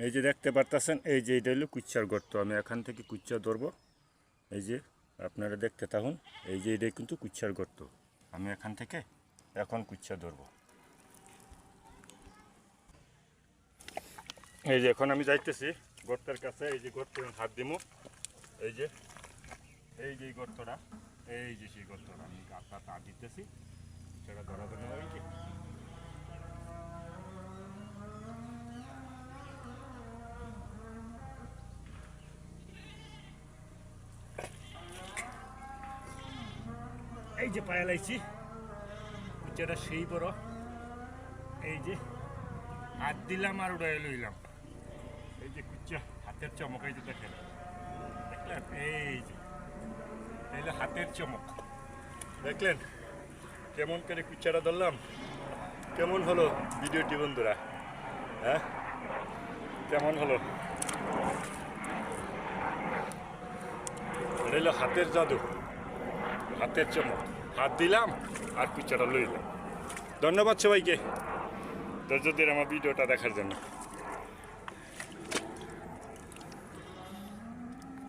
এই যে দেখতে পারতেছেন, এই যে এটা হলো কুচ্চার গর্ত। আমি এখান থেকে কুচ্চা ধরবো, এই যে আপনারা দেখতে থাকুন। এই যে এটাই কিন্তু কুচ্চার গর্ত। আমি এখান থেকে এখন কুচ্চা ধরবো। এই যে এখন আমি যাইতেছি গর্তের কাছে। এই যে গর্তে হাত দিমু, এই যে গর্তটা, এই যে সেই গর্তটা আমি গাঁটটা তা দিতেছি, সেটা ধরা ধরে এই যে পায়া লাইছি কুচ্চাটা সেই বড়। এই যে হাত দিলাম আর উড়াই লইলাম। এই যে কুচ্চা হাতের চমক, এই যে দেখেন, দেখলেন? এই যে হাতের চমক দেখলেন কেমন করে কুচ্চাটা ধরলাম। কেমন হলো ভিডিওটি বন্ধুরা? হ্যাঁ, কেমন হলো? এটা হলো হাতের জাদু, হাতের চমক। হাত দিলাম আর কুচ্চাটা লইলাম। ধন্যবাদ সবাইকে ধৈর্য দিয়ে আমার ভিডিওটা দেখার জন্য।